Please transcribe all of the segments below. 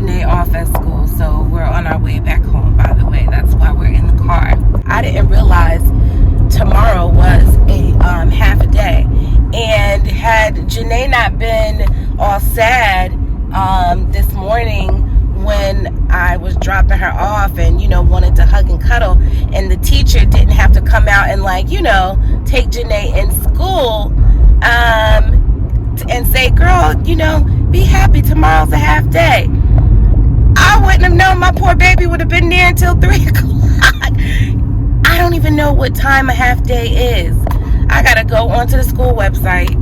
Janae off at school, so we're on our way back home, by the way. That's why we're in the car. I didn't realize tomorrow was a half a day. And had Janae not been all sad this morning when I was dropping her off and, you know, wanted to hug and cuddle, and the teacher didn't have to come out and, like, you know, take Janae in school and say, girl, you know, be happy, tomorrow's a half day. I wouldn't have known my poor baby would have been there until 3 o'clock. I don't even know what time a half day is. I gotta go onto the school website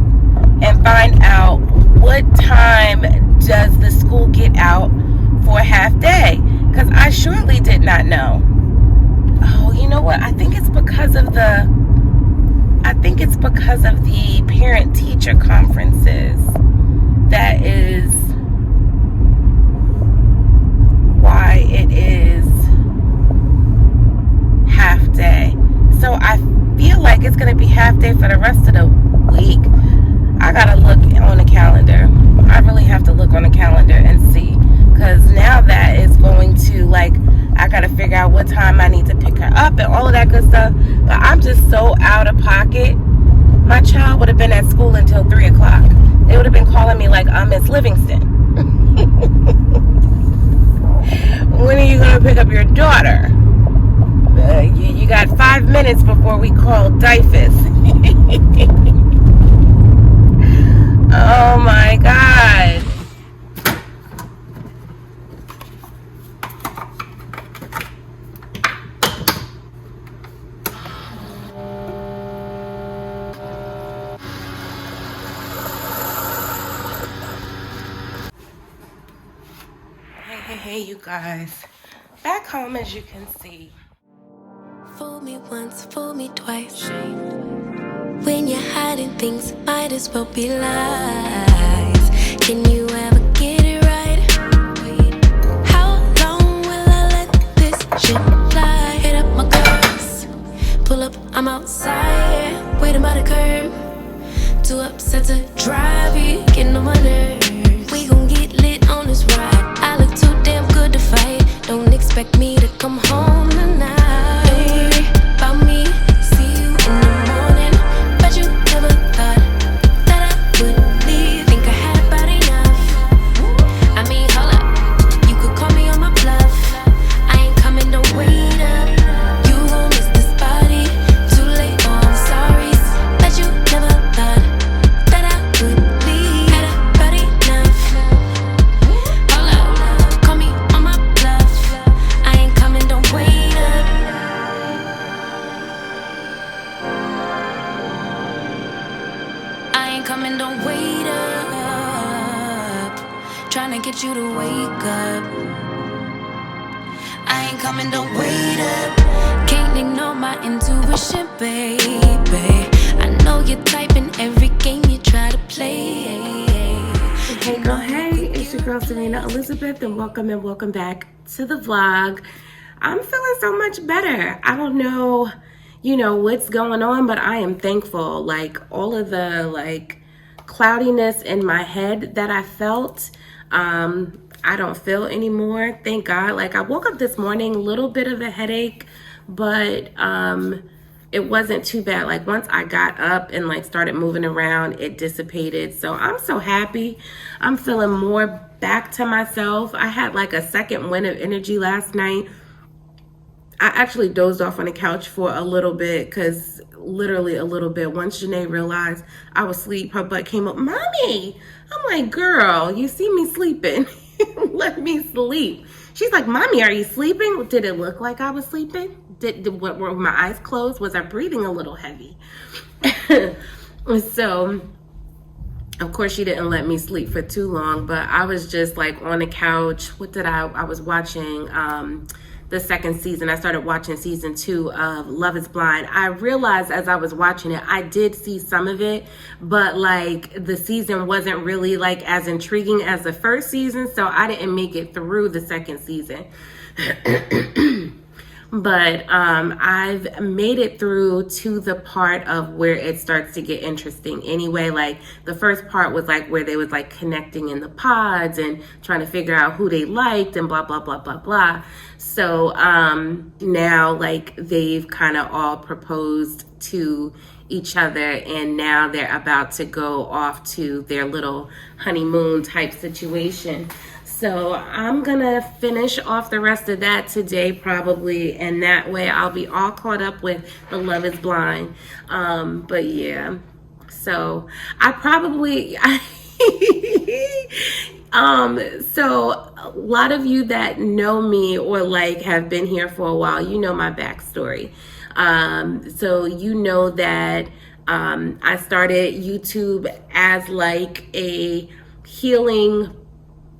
and find out what time does the school get out for a half day, because I surely did not know. Oh, you know what? I think it's because of the parent-teacher conferences. That is why it is half day. So I feel like it's gonna be half day for the rest of the week. I gotta look on the calendar. I really have to look on the calendar and see, because now that is going to, like, I gotta figure out what time I need to pick her up and all of that good stuff. But I'm just so out of pocket. My child would have been at school until 3 o'clock. They would have been calling me like, Miss Livingston. When are you gonna pick up your daughter? You got 5 minutes before we call DIFUS. Oh my God. Hey, you guys. Back home, as you can see. Fool me once, fool me twice. When you're hiding things, might as well be lies. Can you ever get it right? How long will I let this shit fly? Hit up my girls, pull up, I'm outside, waiting by the curb. Too upset to drive, you getting on my nerves. We gon' get lit on this ride. I look too damn good to fight. Don't expect me to come home tonight. Don't worry about me, see you in the morning. Bet you never thought that I would leave. Think I had about enough. I mean, hold up, you could call me on my bluff. I ain't coming, don't wait up. You gon' miss this body. Too late, oh I'm sorry. Bet you never thought that I would leave. Had about enough. Hold up, call me on my bluff. I ain't coming, don't wait up. I ain't coming, don't wait up. Tryna get you to wake up. I ain't coming, don't wait up. Can't ignore my intuition, baby. I know you're typing every game you try to play. Hey girl, hey, it's your girl Zarinah Elizabeth, and welcome back to the vlog. I'm feeling so much better. I don't know, you know, what's going on, but I am thankful. Like, all of the, like, cloudiness in my head that I felt, I don't feel anymore. Thank God. Like, I woke up this morning, a little bit of a headache, but it wasn't too bad. Like, once I got up and, like, started moving around, it dissipated. So I'm so happy. I'm feeling more back to myself. I had like a second wind of energy last night. I actually dozed off on the couch for a little bit, because literally a little bit. Once Janae realized I was asleep, her butt came up, Mommy. I'm like, girl, you see me sleeping. Let me sleep. She's like, Mommy, are you sleeping? Did it look like I was sleeping? Were my eyes closed? Was I breathing a little heavy? So, of course, she didn't let me sleep for too long, but I was just like on the couch. I was watching the second season. I started watching season 2 of Love is Blind. I realized as I was watching it, I did see some of it, but like the season wasn't really like as intriguing as the first season, so I didn't make it through the second season. But I've made it through to the part of where it starts to get interesting anyway. Like the first part was like where they was like connecting in the pods and trying to figure out who they liked and blah, blah, blah, blah, blah. So now like they've kind of all proposed to each other, and now they're about to go off to their little honeymoon type situation. So I'm gonna finish off the rest of that today probably, and that way I'll be all caught up with the Love is Blind. But yeah, so I probably so a lot of you that know me or like have been here for a while, you know my backstory. So you know that I started YouTube as like a healing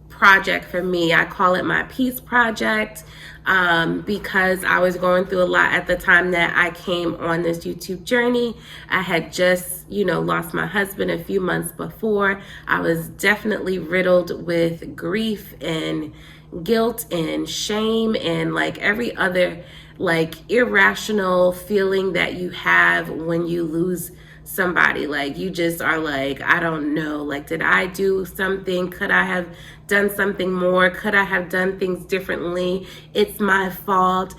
project for me. I call it my peace project because I was going through a lot at the time that I came on this YouTube journey. I had just, lost my husband a few months before. I was definitely riddled with grief and guilt and shame and like every other like irrational feeling that you have when you lose somebody. Like you just are like, I don't know, like did I do something? Could I have done something more? Could I have done things differently? It's my fault.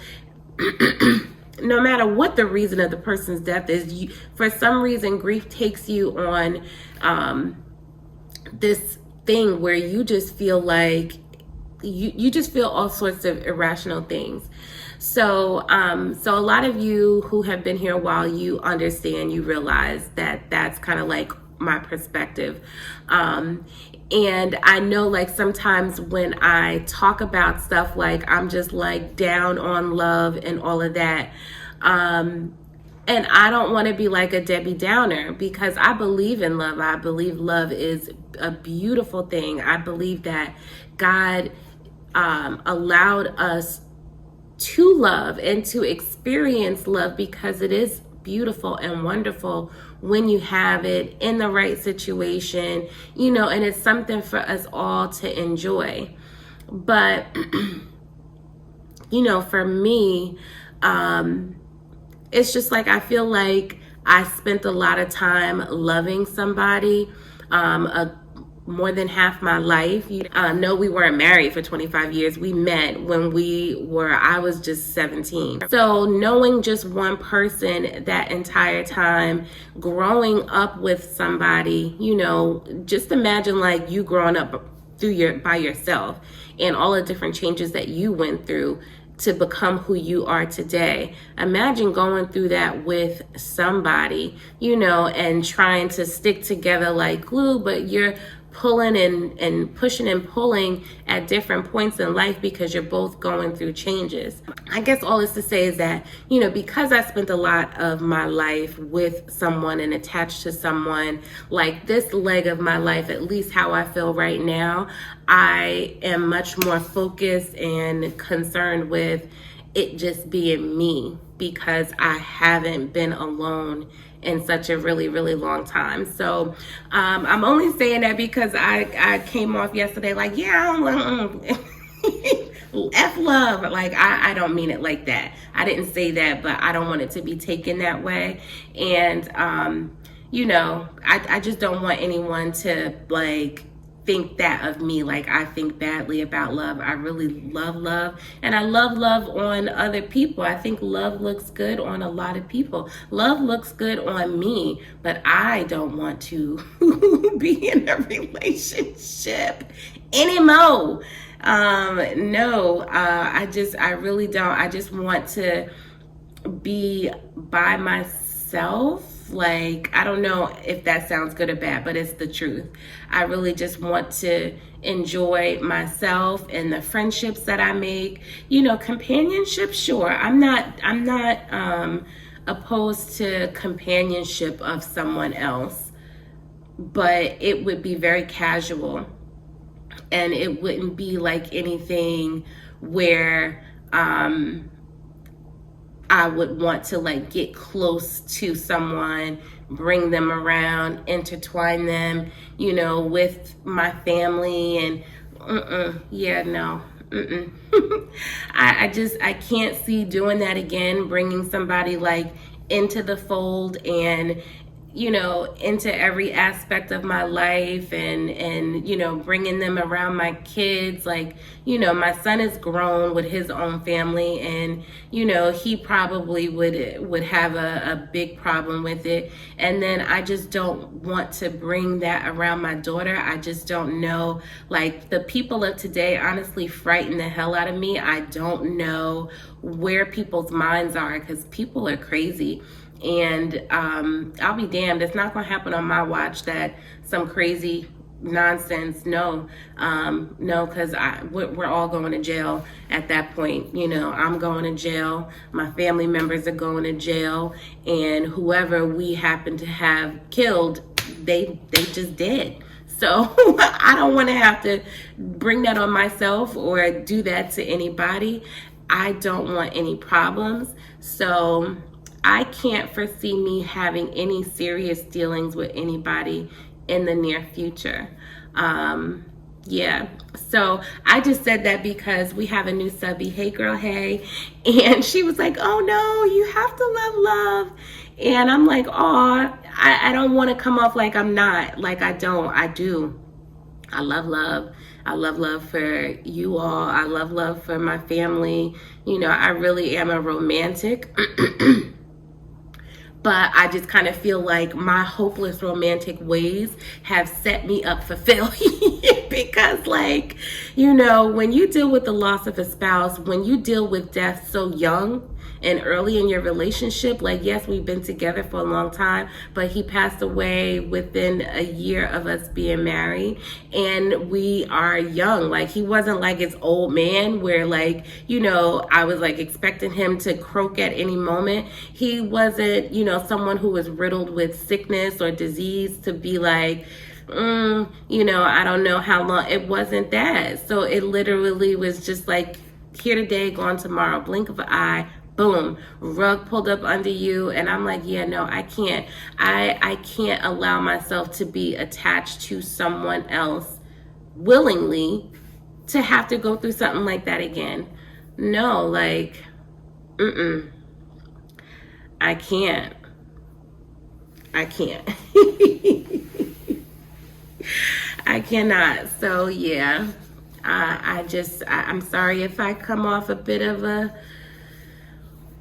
No matter what the reason of the person's death is, for some reason grief takes you on this thing where you just feel like you just feel all sorts of irrational things. So so a lot of you who have been here a while, you understand, you realize that that's kind of like my perspective. And I know like sometimes when I talk about stuff like I'm just like down on love and all of that, and I don't want to be like a Debbie Downer because I believe in love. I believe love is a beautiful thing. I believe that God allowed us to love and to experience love because it is beautiful and wonderful when you have it in the right situation, and it's something for us all to enjoy. But, for me, it's just like I feel like I spent a lot of time loving somebody, more than half my life. No, we weren't married for 25 years. We met when I was just 17. So knowing just one person that entire time, growing up with somebody, just imagine like you growing up by yourself and all the different changes that you went through to become who you are today. Imagine going through that with somebody, and trying to stick together like glue, but you're pulling and pushing and pulling at different points in life because you're both going through changes. I guess all this to say is that, because I spent a lot of my life with someone and attached to someone, like this leg of my life, at least how I feel right now, I am much more focused and concerned with it just being me because I haven't been alone in such a really, really long time. So I'm only saying that because I came off yesterday like, yeah, F love. Like, I don't mean it like that. I didn't say that, but I don't want it to be taken that way. And, I just don't want anyone to like think that of me, like I think badly about love. I really love love, and I love love on other people. I think love looks good on a lot of people. Love looks good on me, but I don't want to be in a relationship anymore. No, I really don't. I just want to be by myself. Like, I don't know if that sounds good or bad, but it's the truth. I really just want to enjoy myself and the friendships that I make. Companionship, sure. I'm not opposed to companionship of someone else, but it would be very casual and it wouldn't be like anything where I would want to like get close to someone, bring them around, intertwine them, with my family and yeah, no. I can't see doing that again, bringing somebody like into the fold and, you know, into every aspect of my life and, you know, bringing them around my kids. Like, you know, my son is grown with his own family and, you know, he probably would have a big problem with it. And then I just don't want to bring that around my daughter. I just don't know. Like, the people of today honestly frighten the hell out of me. I don't know where people's minds are because people are crazy. And I'll be damned, it's not gonna happen on my watch that some crazy nonsense. No, because we're all going to jail at that point. You know, I'm going to jail, my family members are going to jail, and whoever we happen to have killed, they just dead. So I don't want to have to bring that on myself or do that to anybody. I don't want any problems. So I can't foresee me having any serious dealings with anybody in the near future. Yeah, so I just said that because we have a new subby, hey girl, hey, and she was like, oh no, you have to love. And I'm like, oh, I don't want to come off like I'm not, like I do. I love love. I love love for you all. I love love for my family. You know, I really am a romantic. But I just kind of feel like my hopeless romantic ways have set me up for failure because, like, you know, when you deal with the loss of a spouse, when you deal with death so young and early in your relationship, like, yes, we've been together for a long time, but he passed away within a year of us being married, and we are young. Like, he wasn't like his old man where, like, you know, I was like expecting him to croak at any moment. He wasn't, you know, someone who was riddled with sickness or disease to be like, you know, I don't know how long. It wasn't that. So it literally was just like, here today, gone tomorrow, blink of an eye, boom, rug pulled up under you. And I'm like, yeah, no, I can't. I can't allow myself to be attached to someone else willingly to have to go through something like that again. No, like, I can't. I cannot. So yeah, I'm sorry if I come off a bit of a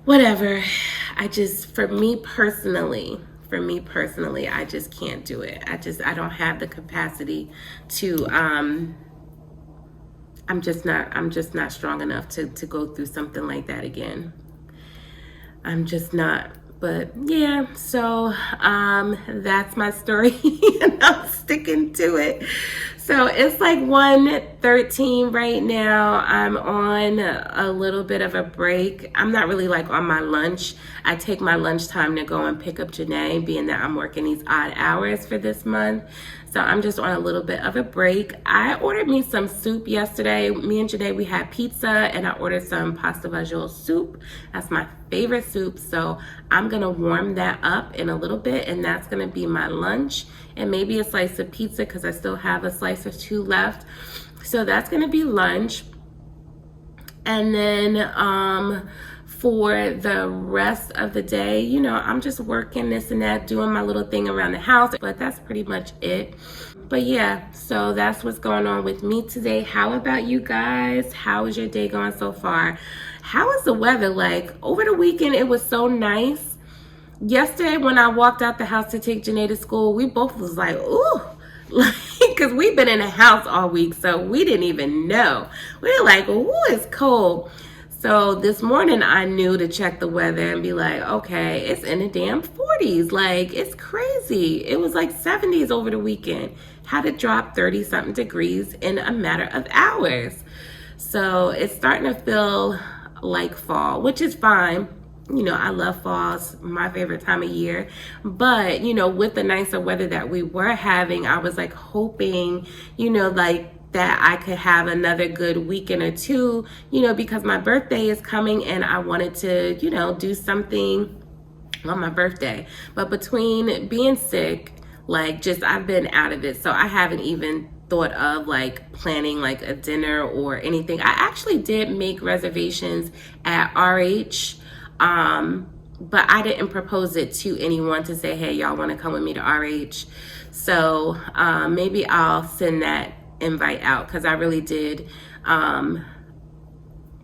whatever. For me personally, I just can't do it. I don't have the capacity to, I'm just not strong enough to go through something like that again. I'm just not. But yeah, so that's my story and I'm sticking to it. So it's like 1:13 right now. I'm on a little bit of a break. I'm not really like on my lunch. I take my lunchtime to go and pick up Janae, being that I'm working these odd hours for this month. So I'm just on a little bit of a break. I ordered me some soup yesterday. Me and Janae, we had pizza and I ordered some pasta fagioli soup. That's my favorite soup. So I'm gonna warm that up in a little bit and that's gonna be my lunch. And maybe a slice of pizza because I still have a slice or two left. So that's gonna be lunch. And then for the rest of the day, you know, I'm just working this and that, doing my little thing around the house, but that's pretty much it. But yeah, so that's what's going on with me today. How about you guys? How is your day going so far? How is the weather? Like, over the weekend, it was so nice. Yesterday, when I walked out the house to take Janae to school, we both was like, ooh, like, because we've been in the house all week, so we didn't even know. We were like, ooh, it's cold. So this morning I knew to check the weather and be like, okay, it's in the damn 40s. Like, it's crazy. It was like 70s over the weekend. Had it drop 30 something degrees in a matter of hours. So it's starting to feel like fall, which is fine. You know, I love fall. It's my favorite time of year. But, you know, with the nicer weather that we were having, I was like hoping, you know, like, that I could have another good weekend or two, you know, because my birthday is coming and I wanted to, you know, do something on my birthday. But between being sick, like, just, I've been out of it. So I haven't even thought of like planning like a dinner or anything. I actually did make reservations at RH, but I didn't propose it to anyone to say, hey, y'all want to come with me to RH. So maybe I'll send that invite out, because I really did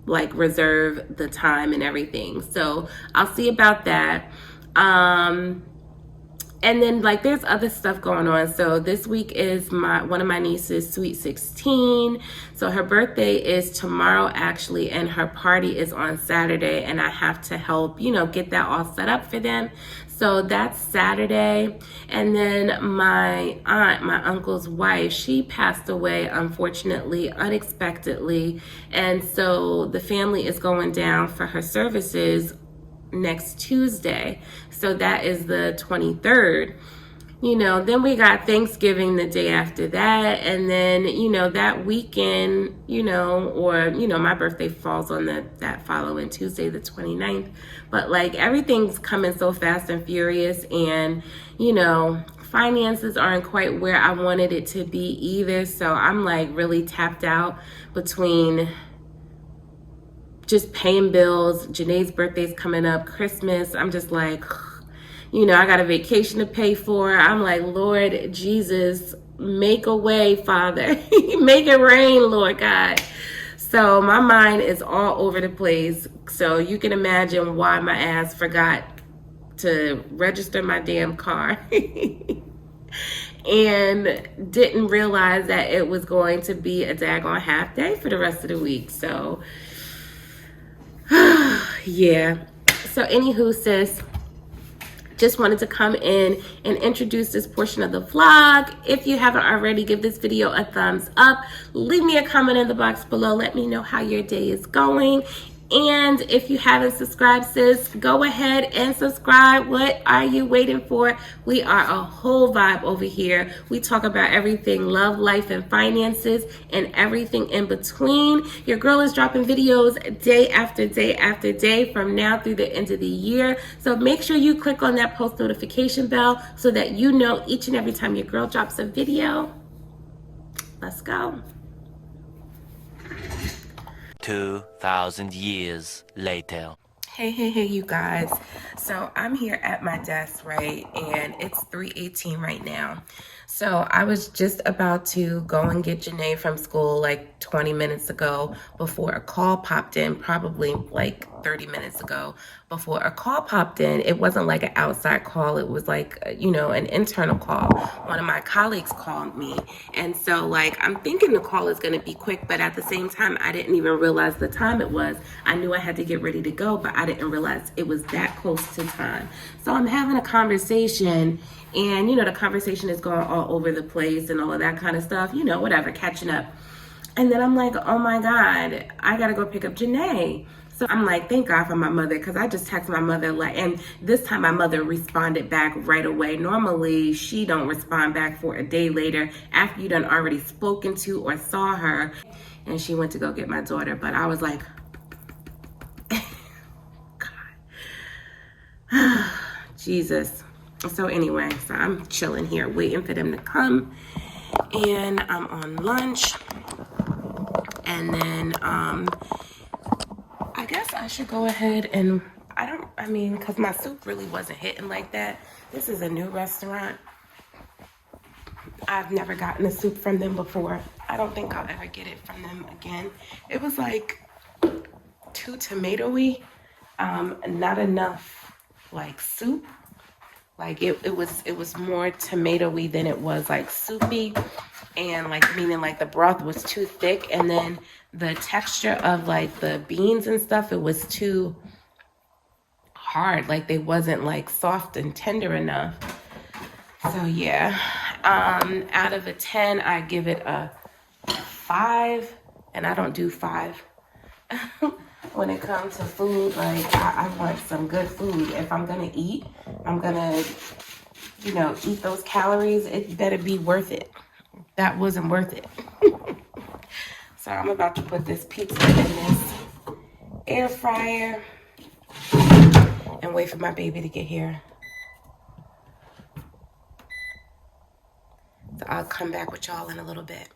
like reserve the time and everything. So I'll see about that. And then like there's other stuff going on. So this week is one of my nieces' sweet 16. So her birthday is tomorrow actually, and her party is on Saturday, and I have to help, you know, get that all set up for them. So that's Saturday. And then my aunt, my uncle's wife, she passed away, unfortunately, unexpectedly. And so the family is going down for her services next Tuesday. So that is the 23rd. You know, then we got Thanksgiving the day after that. And then, you know, that weekend, you know, or, you know, my birthday falls on that following Tuesday, the 29th. But like everything's coming so fast and furious, and, you know, finances aren't quite where I wanted it to be either. So I'm like really tapped out between just paying bills. Janae's birthday's coming up, Christmas. I'm just like, you know, I got a vacation to pay for. I'm like, Lord Jesus, make a way, Father. Make it rain, Lord God. So my mind is all over the place. So you can imagine why my ass forgot to register my damn car. And didn't realize that it was going to be a daggone half day for the rest of the week. So yeah. So anywho, sis, just wanted to come in and introduce this portion of the vlog. If you haven't already, give this video a thumbs up. Leave me a comment in the box below. Let me know how your day is going. And if you haven't subscribed, sis, go ahead and subscribe. What are you waiting for? We are a whole vibe over here. We talk about everything love, life, and finances, and everything in between. Your girl is dropping videos day after day after day from now through the end of the year. So make sure you click on that post notification bell so that you know each and every time your girl drops a video. Let's go. 2,000 years later. Hey, you guys. So I'm here at my desk, right? And it's 3:18 right now. So I was just about to go and get Janae from school like 20 minutes ago before a call popped in, probably like 30 minutes ago before a call popped in. It wasn't like an outside call. It was like, you know, an internal call. One of my colleagues called me. And so like, I'm thinking the call is going to be quick, but at the same time, I didn't even realize the time it was. I knew I had to get ready to go, but I didn't realize it was that close to time. So I'm having a conversation, and, you know, the conversation is going all over the place and all of that kind of stuff, you know, whatever, catching up. And then I'm like, oh my God, I got to go pick up Janae. So I'm like, thank God for my mother, because I just texted my mother, like, and this time my mother responded back right away. Normally, she don't respond back for a day later after you done already spoken to or saw her. And she went to go get my daughter. But I was like, God, Jesus. So anyway, so I'm chilling here, waiting for them to come. And I'm on lunch. And then, I guess I should go ahead and, because my soup really wasn't hitting like that. This is a new restaurant. I've never gotten a soup from them before. I don't think I'll ever get it from them again. It was like too tomatoey, not enough like soup. Like it was more tomatoey than it was like soupy, and like meaning like the broth was too thick, and then the texture of like the beans and stuff, it was too hard. Like they wasn't like soft and tender enough. So yeah, out of a 10, I give it a 5, and I don't do 5. When it comes to food, like I want some good food. If I'm gonna eat, I'm gonna, you know, eat those calories. It better be worth it. That wasn't worth it. So I'm about to put this pizza in this air fryer and wait for my baby to get here. So I'll come back with y'all in a little bit.